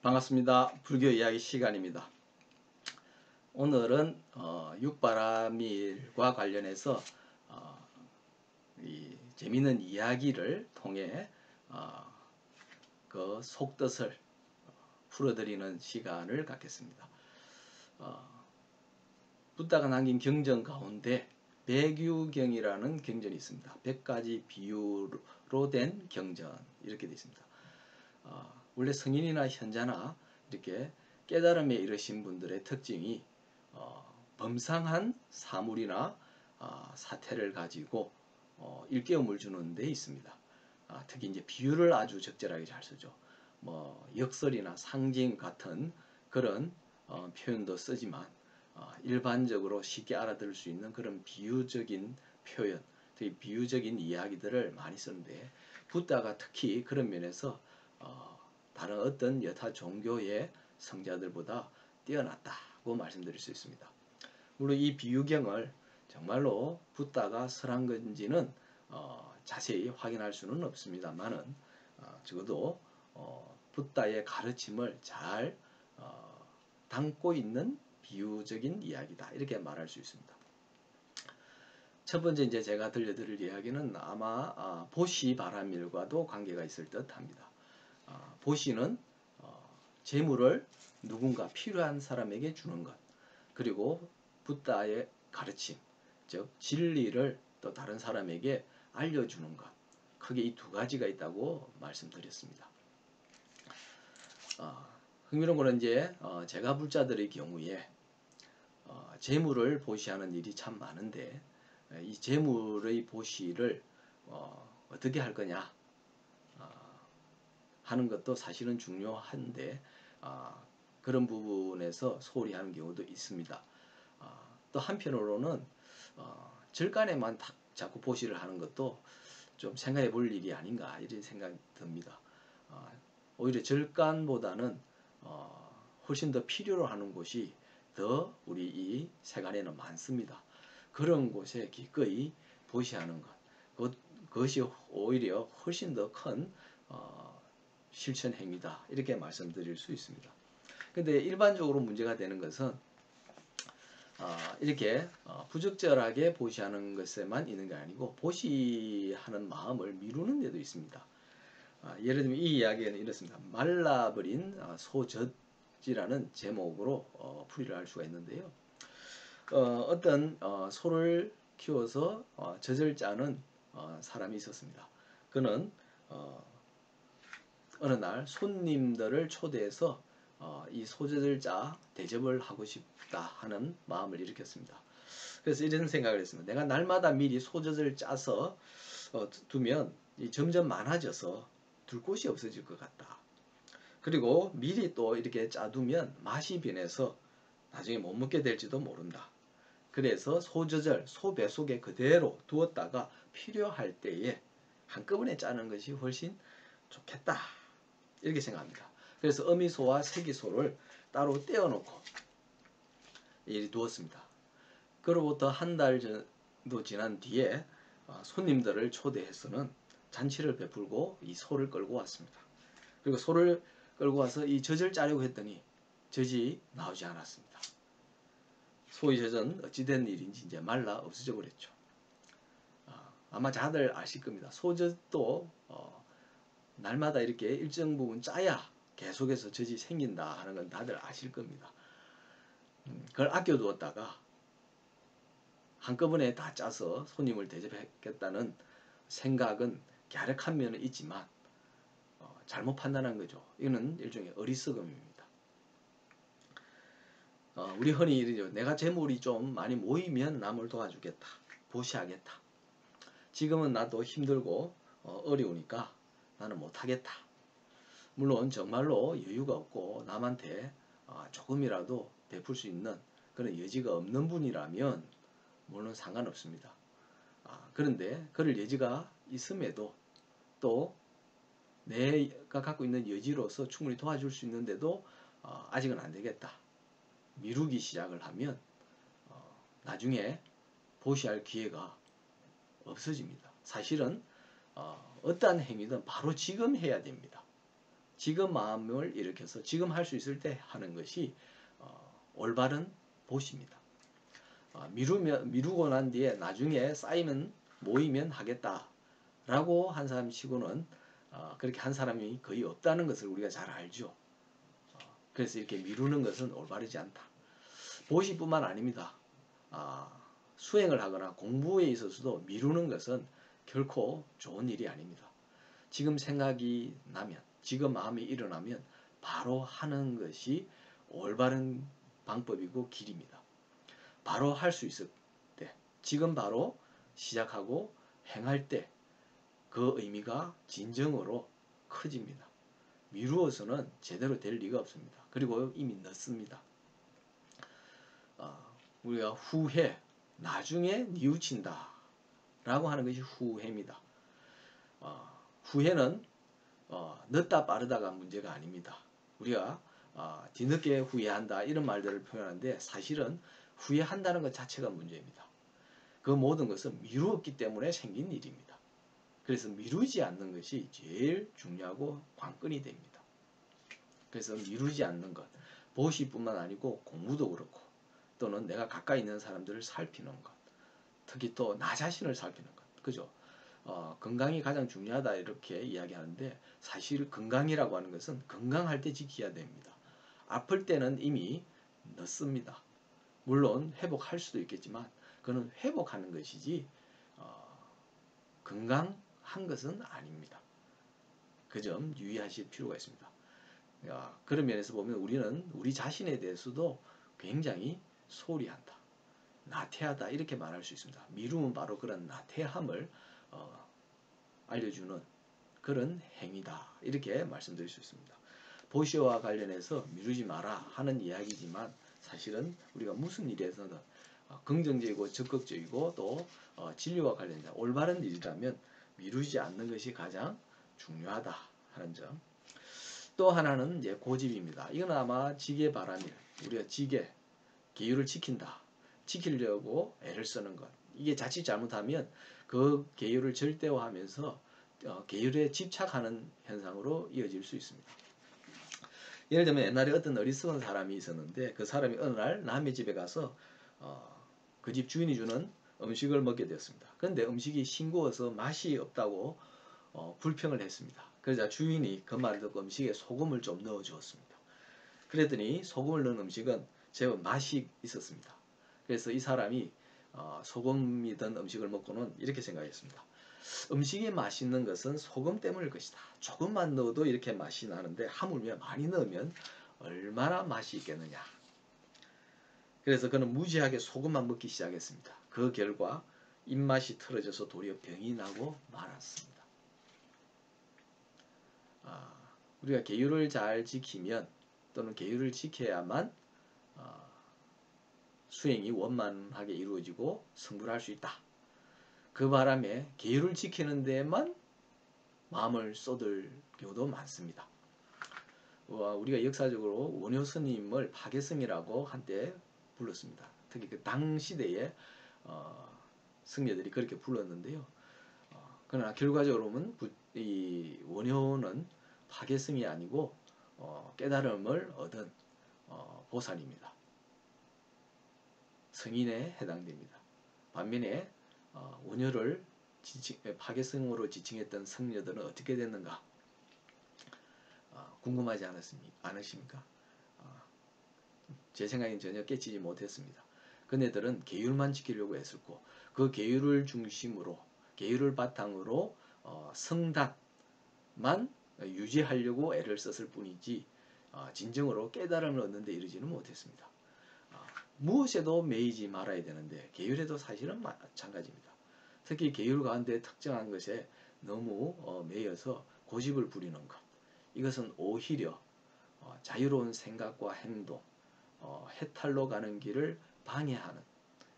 반갑습니다. 불교 이야기 시간입니다. 오늘은 육바라밀과 관련해서 이 재미있는 이야기를 통해 그 속뜻을 풀어드리는 시간을 갖겠습니다. 붓다가 남긴 경전 가운데 백유경이라는 경전이 있습니다. 100가지 비유로 된 경전 이렇게 되어 있습니다. 원래 성인이나 현자나 이렇게 깨달음에 이르신 분들의 특징이 범상한 사물이나 사태를 가지고 일깨움을 주는 데 있습니다. 특히 이제 비유를 아주 적절하게 잘 쓰죠. 뭐 역설이나 상징 같은 그런 표현도 쓰지만 일반적으로 쉽게 알아들을 수 있는 그런 비유적인 표현, 특히 비유적인 이야기들을 많이 쓰는데 붓다가 특히 그런 면에서 다른 어떤 여타 종교의 성자들보다 뛰어났다고 말씀드릴 수 있습니다. 물론 이 비유경을 정말로 붓다가 설한 건지는 자세히 확인할 수는 없습니다만은 적어도 붓다의 가르침을 잘 담고 있는 비유적인 이야기다 이렇게 말할 수 있습니다. 첫 번째 이제 제가 들려드릴 이야기는 아마 보시바라밀과도 관계가 있을 듯 합니다. 보시는 재물을 누군가 필요한 사람에게 주는 것, 그리고 붓다의 가르침, 즉 진리를 또 다른 사람에게 알려주는 것, 크게 이 두 가지가 있다고 말씀드렸습니다. 흥미로운 거는 이제 제가 불자들의 경우에 재물을 보시하는 일이 참 많은데 이 재물의 보시를 어떻게 할 거냐 하는 것도 사실은 중요한데 그런 부분에서 소홀히 하는 경우도 있습니다. 또 한편으로는 절간에만 자꾸 보시를 하는 것도 좀 생각해 볼 일이 아닌가 이런 생각이 듭니다. 오히려 절간보다는 훨씬 더 필요로 하는 곳이 더 우리 이 세간에는 많습니다. 그런 곳에 기꺼이 보시하는 것, 그것이 오히려 훨씬 더 큰 실천 행위다 이렇게 말씀드릴 수 있습니다. 근데 일반적으로 문제가 되는 것은 이렇게 부적절하게 보시하는 것에만 있는 게 아니고 보시하는 마음을 미루는 데도 있습니다. 예를 들면 이 이야기는 이렇습니다. 말라버린 소젖이라는 제목으로 풀이를 할 수가 있는데요. 어떤 소를 키워서 젖을 짜는 사람이 있었습니다. 그는 어느 날 손님들을 초대해서 이 소젖을 짜 대접을 하고 싶다 하는 마음을 일으켰습니다. 그래서 이런 생각을 했습니다. 내가 날마다 미리 소젖을 짜서 두면 점점 많아져서 둘 곳이 없어질 것 같다. 그리고 미리 또 이렇게 짜두면 맛이 변해서 나중에 못 먹게 될지도 모른다. 그래서 소젖을 소뱃속에 그대로 두었다가 필요할 때에 한꺼번에 짜는 것이 훨씬 좋겠다. 이렇게 생각합니다. 그래서 어미소와 새기소를 따로 떼어놓고 이리 두었습니다. 그로부터 한 달 정도 지난 뒤에 손님들을 초대해서는 잔치를 베풀고 이 소를 끌고 왔습니다. 그리고 소를 끌고 와서 이 젖을 짜려고 했더니 젖이 나오지 않았습니다. 소의 젖은 어찌된 일인지 이제 말라 없어져 버렸죠. 아마 다들 아실 겁니다. 소젖도 날마다 이렇게 일정 부분 짜야 계속해서 젖이 생긴다 하는 건 다들 아실 겁니다. 그걸 아껴두었다가 한꺼번에 다 짜서 손님을 대접하겠다는 생각은 갸륵한 면은 있지만 잘못 판단한 거죠. 이거는 일종의 어리석음입니다. 우리 흔히 이러죠. 내가 재물이 좀 많이 모이면 남을 도와주겠다. 보시하겠다. 지금은 나도 힘들고 어려우니까 나는 못하겠다. 물론 정말로 여유가 없고 남한테 조금이라도 베풀 수 있는 그런 여지가 없는 분이라면 물론 상관없습니다. 그런데 그럴 여지가 있음에도 또 내가 갖고 있는 여지로서 충분히 도와줄 수 있는데도 아직은 안 되겠다. 미루기 시작을 하면 나중에 보시할 기회가 없어집니다. 사실은 어떠한 행위든 바로 지금 해야 됩니다. 지금 마음을 일으켜서 지금 할 수 있을 때 하는 것이 올바른 보시입니다. 미루고 난 뒤에 나중에 쌓이면 모이면 하겠다라고 한 사람 치고는 그렇게 한 사람이 거의 없다는 것을 우리가 잘 알죠. 그래서 이렇게 미루는 것은 올바르지 않다. 보시뿐만 아닙니다. 수행을 하거나 공부에 있어서도 미루는 것은 결코 좋은 일이 아닙니다. 지금 생각이 나면, 지금 마음이 일어나면 바로 하는 것이 올바른 방법이고 길입니다. 바로 할 수 있을 때, 지금 바로 시작하고 행할 때 그 의미가 진정으로 커집니다. 미루어서는 제대로 될 리가 없습니다. 그리고 이미 늦습니다. 우리가 후회, 나중에 뉘우친다 라고 하는 것이 후회입니다. 후회는 늦다 빠르다가 문제가 아닙니다. 우리가 뒤늦게 후회한다 이런 말들을 표현하는데 사실은 후회한다는 것 자체가 문제입니다. 그 모든 것은 미루었기 때문에 생긴 일입니다. 그래서 미루지 않는 것이 제일 중요하고 관건이 됩니다. 그래서 미루지 않는 것, 보시뿐만 아니고 공부도 그렇고 또는 내가 가까이 있는 사람들을 살피는 것, 특히 또 나 자신을 살피는 것, 그죠? 건강이 가장 중요하다 이렇게 이야기하는데 사실 건강이라고 하는 것은 건강할 때 지켜야 됩니다. 아플 때는 이미 늦습니다. 물론 회복할 수도 있겠지만 그는 회복하는 것이지 건강한 것은 아닙니다. 그 점 유의하실 필요가 있습니다. 그런 면에서 보면 우리는 우리 자신에 대해서도 굉장히 소홀히 한다. 나태하다 이렇게 말할 수 있습니다. 미루면 바로 그런 나태함을 알려주는 그런 행위다 이렇게 말씀드릴 수 있습니다. 보시와 관련해서 미루지 마라 하는 이야기지만 사실은 우리가 무슨 일에서는 긍정적이고 적극적이고 또 진리와 관련된 올바른 일이라면 미루지 않는 것이 가장 중요하다 하는 점. 또 하나는 이제 고집입니다. 이건 아마 지계 바람일, 우리가 지계, 계율을 지킨다. 지키려고 애를 쓰는 것. 이게 자칫 잘못하면 그 계율을 절대화하면서 계율에 집착하는 현상으로 이어질 수 있습니다. 예를 들면 옛날에 어떤 어리석은 사람이 있었는데 그 사람이 어느 날 남의 집에 가서 그 집 주인이 주는 음식을 먹게 되었습니다. 그런데 음식이 싱거워서 맛이 없다고 불평을 했습니다. 그러자 주인이 그 말을 듣고 음식에 소금을 좀 넣어 주었습니다. 그랬더니 소금을 넣은 음식은 제법 맛이 있었습니다. 그래서 이 사람이 소금이 든 음식을 먹고는 이렇게 생각했습니다. 음식이 맛있는 것은 소금 때문일 것이다. 조금만 넣어도 이렇게 맛이 나는데 하물며 많이 넣으면 얼마나 맛이 있겠느냐. 그래서 그는 무지하게 소금만 먹기 시작했습니다. 그 결과 입맛이 틀어져서 도리어 병이 나고 말았습니다. 우리가 계율을 잘 지키면 또는 계율을 지켜야만 수행이 원만하게 이루어지고 승부를 할 수 있다. 그 바람에 계율을 지키는 데에만 마음을 쏟을 경우도 많습니다. 우리가 역사적으로 원효 스님을 파괴성이라고 한때 불렀습니다. 특히 그 당시대의 승려들이 그렇게 불렀는데요. 그러나 결과적으로는 이 원효는 파괴성이 아니고 깨달음을 얻은 보살입니다. 성인에 해당됩니다. 반면에 원효를 파괴성으로 지칭했던 성녀들은 어떻게 됐는가? 궁금하지 않으십니까? 제 생각엔 전혀 깨치지 못했습니다. 그네들은 계율만 지키려고 했었고 그 계율을 중심으로 계율을 바탕으로 성단만 유지하려고 애를 썼을 뿐이지 진정으로 깨달음을 얻는 데 이르지는 못했습니다. 무엇에도 매이지 말아야 되는데 계율에도 사실은 마찬가지입니다. 특히 계율 가운데 특정한 것에 너무 매여서 고집을 부리는 것, 이것은 오히려 자유로운 생각과 행동, 해탈로 가는 길을 방해하는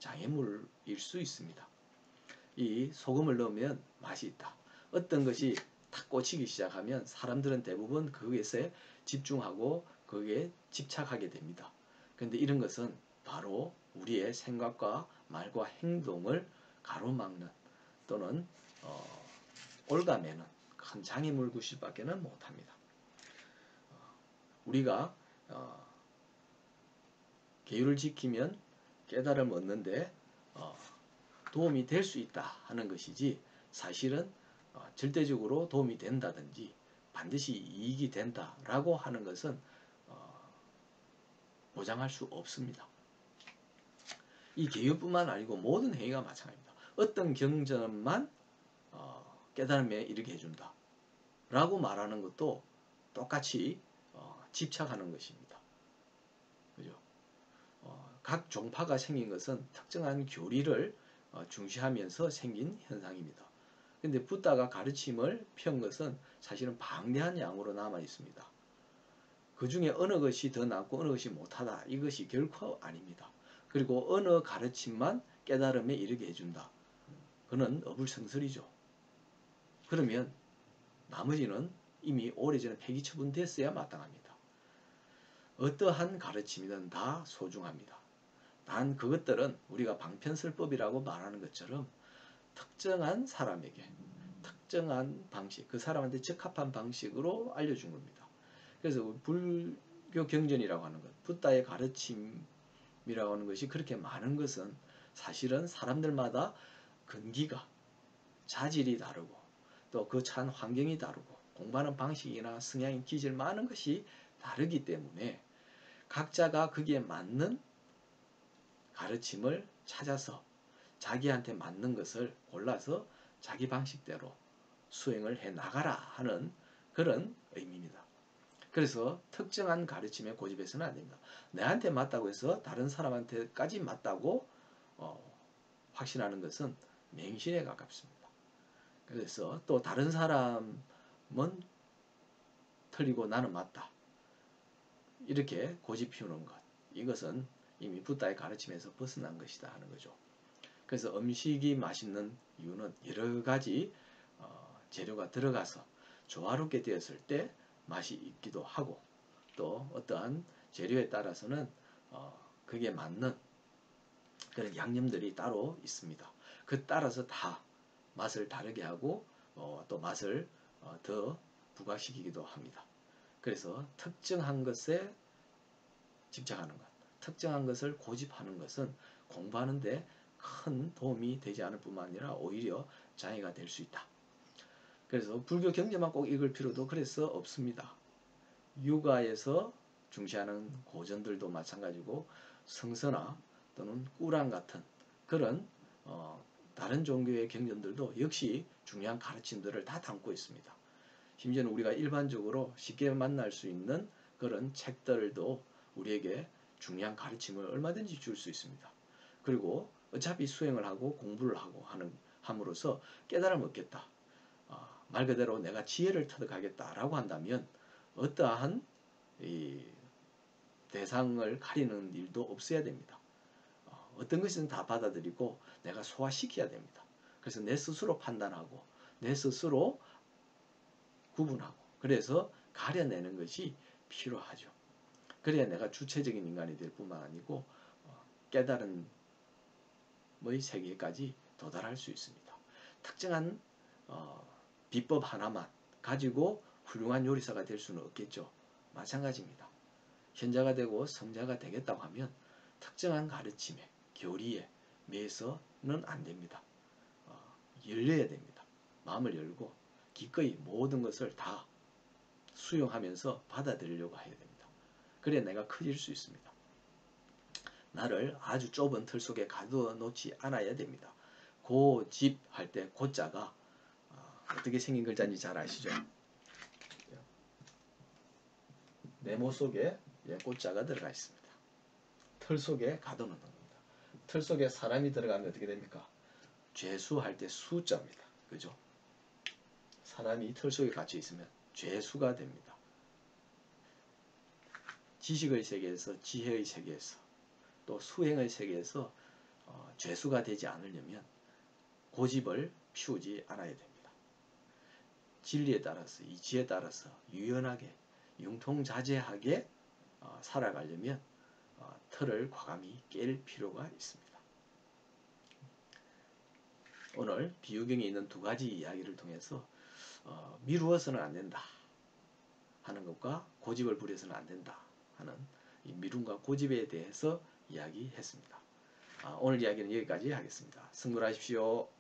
장애물일 수 있습니다. 이 소금을 넣으면 맛이 있다. 어떤 것이 탁 꽂히기 시작하면 사람들은 대부분 그것에 집중하고 거기에 집착하게 됩니다. 그런데 이런 것은 바로 우리의 생각과 말과 행동을 가로막는 또는 올가매는 큰 장애물 구실밖에는 못합니다. 우리가 계율을 지키면 깨달음을 얻는데 도움이 될 수 있다 하는 것이지, 사실은 절대적으로 도움이 된다든지 반드시 이익이 된다라고 하는 것은 보장할 수 없습니다. 이 계율뿐만 아니고 모든 행위가 마찬가지입니다. 어떤 경전만 깨달음에 이르게 해준다 라고 말하는 것도 똑같이 집착하는 것입니다. 그죠? 각 종파가 생긴 것은 특정한 교리를 중시하면서 생긴 현상입니다. 근데 붓다가 가르침을 펴은 것은 사실은 방대한 양으로 남아 있습니다. 그 중에 어느 것이 더 낫고 어느 것이 못하다, 이것이 결코 아닙니다. 그리고 어느 가르침만 깨달음에 이르게 해준다, 그는 어불성설이죠. 그러면 나머지는 이미 오래전에 폐기 처분됐어야 마땅합니다. 어떠한 가르침이든 다 소중합니다. 단 그것들은 우리가 방편설법이라고 말하는 것처럼 특정한 사람에게 특정한 방식, 그 사람한테 적합한 방식으로 알려준 겁니다. 그래서 불교 경전이라고 하는 것, 붓다의 가르침이라고 하는 것이 그렇게 많은 것은 사실은 사람들마다 근기가, 자질이 다르고 또 그 처한 환경이 다르고 공부하는 방식이나 성향의 기질, 많은 것이 다르기 때문에 각자가 거기에 맞는 가르침을 찾아서 자기한테 맞는 것을 골라서 자기 방식대로 수행을 해 나가라 하는 그런 의미입니다. 그래서 특정한 가르침에 고집해서는 안 됩니다. 내한테 맞다고 해서 다른 사람한테까지 맞다고 확신하는 것은 맹신에 가깝습니다. 그래서 또 다른 사람은 틀리고 나는 맞다, 이렇게 고집 피우는 것, 이것은 이미 붓다의 가르침에서 벗어난 것이다 하는 거죠. 그래서 음식이 맛있는 이유는 여러 가지 재료가 들어가서 조화롭게 되었을 때 맛이 있기도 하고, 또 어떠한 재료에 따라서는 그게 맞는 그런 양념들이 따로 있습니다. 그 따라서 다 맛을 다르게 하고 또 맛을 더 부각시키기도 합니다. 그래서 특정한 것에 집착하는 것, 특정한 것을 고집하는 것은 공부하는데 큰 도움이 되지 않을 뿐만 아니라 오히려 장애가 될 수 있다. 그래서 불교 경제만 꼭 읽을 필요도 그래서 없습니다. 육아에서 중시하는 고전들도 마찬가지고 성서나 또는 꾸란 같은 그런 다른 종교의 경전들도 역시 중요한 가르침들을 다 담고 있습니다. 심지어는 우리가 일반적으로 쉽게 만날 수 있는 그런 책들도 우리에게 중요한 가르침을 얼마든지 줄 수 있습니다. 그리고 어차피 수행을 하고 공부를 하고 함으로써 깨달음을 얻겠다, 말 그대로 내가 지혜를 터득하겠다라고 한다면 어떠한 이 대상을 가리는 일도 없어야 됩니다. 어떤 것은 다 받아들이고 내가 소화시켜야 됩니다. 그래서 내 스스로 판단하고 내 스스로 구분하고 그래서 가려내는 것이 필요하죠. 그래야 내가 주체적인 인간이 될 뿐만 아니고 깨달음의 세계까지 도달할 수 있습니다. 특정한 비법 하나만 가지고 훌륭한 요리사가 될 수는 없겠죠. 마찬가지입니다. 현자가 되고 성자가 되겠다고 하면 특정한 가르침에, 교리에 매여서는 안 됩니다. 열려야 됩니다. 마음을 열고 기꺼이 모든 것을 다 수용하면서 받아들이려고 해야 됩니다. 그래야 내가 커질 수 있습니다. 나를 아주 좁은 틀 속에 가두어 놓지 않아야 됩니다. 고집할 때 고자가 어떻게 생긴 글자인지 잘 아시죠? 네모 속에 고자가 들어가 있습니다. 틀 속에 가둬놓는 겁니다. 틀 속에 사람이 들어가면 어떻게 됩니까? 죄수할 때 수자입니다. 그죠? 사람이 틀 속에 갇혀 있으면 죄수가 됩니다. 지식의 세계에서, 지혜의 세계에서, 또 수행의 세계에서 죄수가 되지 않으려면 고집을 피우지 않아야 됩니다. 진리에 따라서, 이치에 따라서 유연하게, 융통자제하게 살아가려면 틀을 과감히 깰 필요가 있습니다. 오늘 비유경에 있는 두 가지 이야기를 통해서 미루어서는 안 된다 하는 것, 것과 고집을 부려서는 안 된다 하는 이 미움과 고집에 대해서 이야기했습니다. 오늘 이야기는 여기까지 하겠습니다. 승부하십시오.